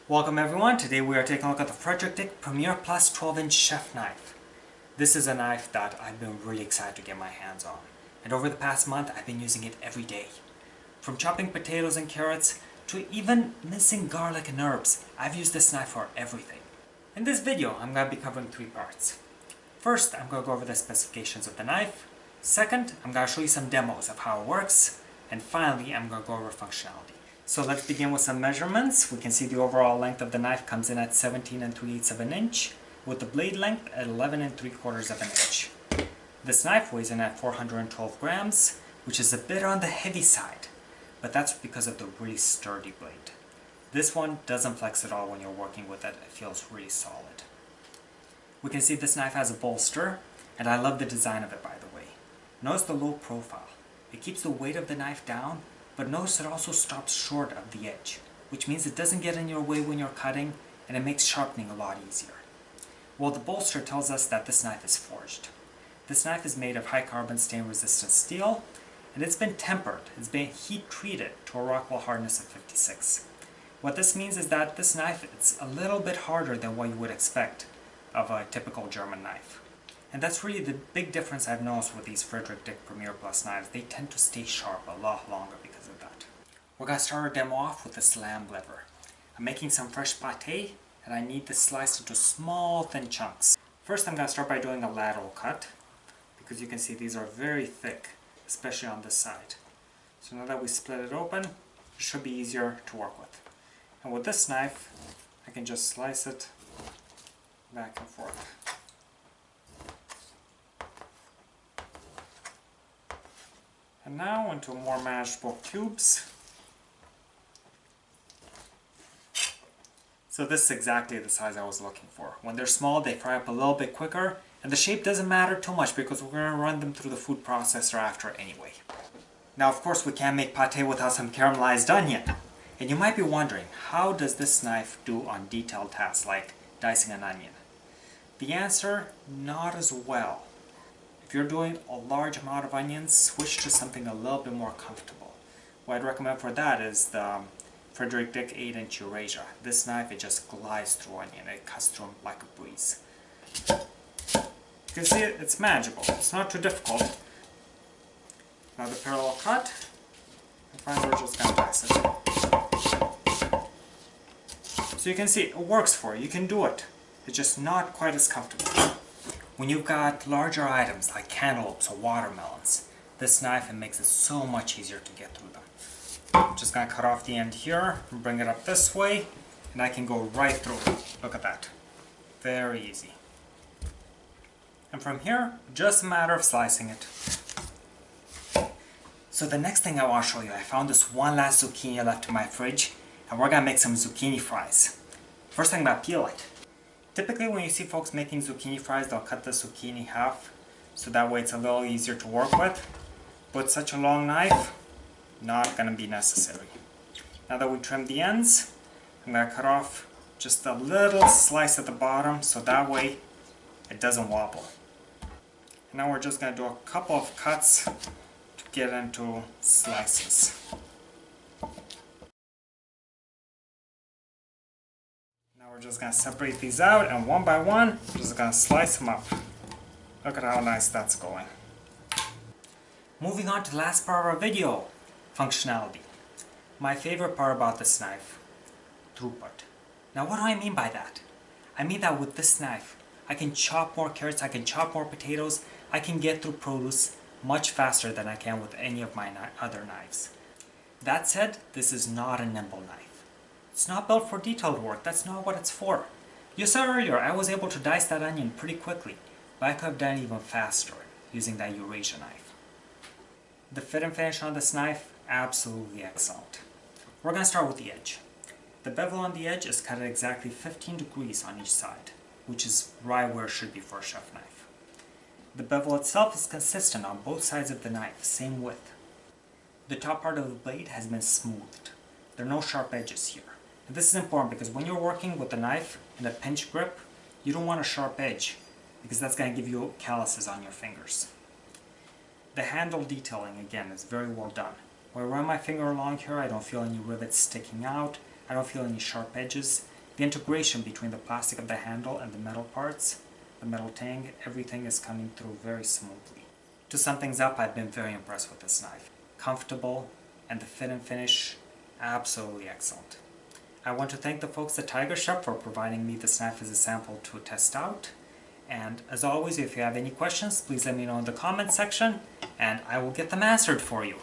Welcome everyone, today we are taking a look at the FDick Premier Plus 12-inch chef knife. This is a knife that I've been really excited to get my hands on. And over the past month, I've been using it every day. From chopping potatoes and carrots, to even mincing garlic and herbs, I've used this knife for everything. In this video, I'm going to be covering three parts. First, I'm going to go over the specifications of the knife. Second, I'm going to show you some demos of how it works. And finally, I'm going to go over functionality. So let's begin with some measurements. We can see the overall length of the knife comes in at 17 3/8 of an inch, with the blade length at 11 3/4 of an inch. This knife weighs in at 412 grams, which is a bit on the heavy side, but that's because of the really sturdy blade. This one doesn't flex at all when you're working with it. It feels really solid. We can see this knife has a bolster, and I love the design of it, by the way. Notice the low profile. It keeps the weight of the knife down, but notice it also stops short of the edge, which means it doesn't get in your way when you're cutting, and it makes sharpening a lot easier. Well, the bolster tells us that this knife is forged. This knife is made of high carbon stain resistant steel, and it's been tempered. It's been heat treated to a Rockwell hardness of 56. What this means is that this knife is a little bit harder than what you would expect of a typical German knife. And that's really the big difference I've noticed with these FDick Premier Plus knives. They tend to stay sharp a lot longer because of that. We're going to start our demo off with the slam lever. I'm making some fresh pâté, and I need this sliced into small, thin chunks. First, I'm going to start by doing a lateral cut, because you can see these are very thick, especially on this side. So now that we split it open, it should be easier to work with. And with this knife, I can just slice it back and forth. And now into more manageable cubes. So this is exactly the size I was looking for. When they're small, they fry up a little bit quicker, and the shape doesn't matter too much because we're going to run them through the food processor after anyway. Now, of course, we can't make pâté without some caramelized onion. And you might be wondering, how does this knife do on detailed tasks like dicing an onion? The answer, not as well. If you're doing a large amount of onions, switch to something a little bit more comfortable. What I'd recommend for that is the FDick 8-inch Eurasia. This knife, it just glides through onion. It cuts through them like a breeze. You can see it's manageable. It's not too difficult. Now the parallel cut, and finally we're just going to dice it. So you can see it works for you. You can do it. It's just not quite as comfortable. When you've got larger items like cantaloupes or watermelons, this knife, it makes it so much easier to get through them. I'm just going to cut off the end here and bring it up this way, and I can go right through. Look at that. Very easy. And from here, just a matter of slicing it. So the next thing I want to show you, I found this one last zucchini left in my fridge, and we're going to make some zucchini fries. First thing, I'm going to peel it. Typically when you see folks making zucchini fries, they'll cut the zucchini half, so that way it's a little easier to work with. With such a long knife, not going to be necessary. Now that we trimmed the ends, I'm going to cut off just a little slice at the bottom, so that way it doesn't wobble. And now we're just going to do a couple of cuts to get into slices. We're just going to separate these out, and one by one, we're just going to slice them up. Look at how nice that's going. Moving on to the last part of our video, functionality. My favorite part about this knife, throughput. Now what do I mean by that? I mean that with this knife, I can chop more carrots, I can chop more potatoes, I can get through produce much faster than I can with any of my other knives. That said, this is not a nimble knife. It's not built for detailed work. That's not what it's for. You saw earlier, I was able to dice that onion pretty quickly, but I could have done it even faster using that Eurasia knife. The fit and finish on this knife, absolutely excellent. We're going to start with the edge. The bevel on the edge is cut at exactly 15 degrees on each side, which is right where it should be for a chef knife. The bevel itself is consistent on both sides of the knife, same width. The top part of the blade has been smoothed. There are no sharp edges here. And this is important because when you're working with the knife in a pinch grip, you don't want a sharp edge because that's going to give you calluses on your fingers. The handle detailing, again, is very well done. When I run my finger along here, I don't feel any rivets sticking out. I don't feel any sharp edges. The integration between the plastic of the handle and the metal parts, the metal tang, everything is coming through very smoothly. To sum things up, I've been very impressed with this knife. Comfortable, and the fit and finish, absolutely excellent. I want to thank the folks at Tiger Chef for providing me this knife as a sample to test out. And as always, if you have any questions, please let me know in the comments section, and I will get them answered for you.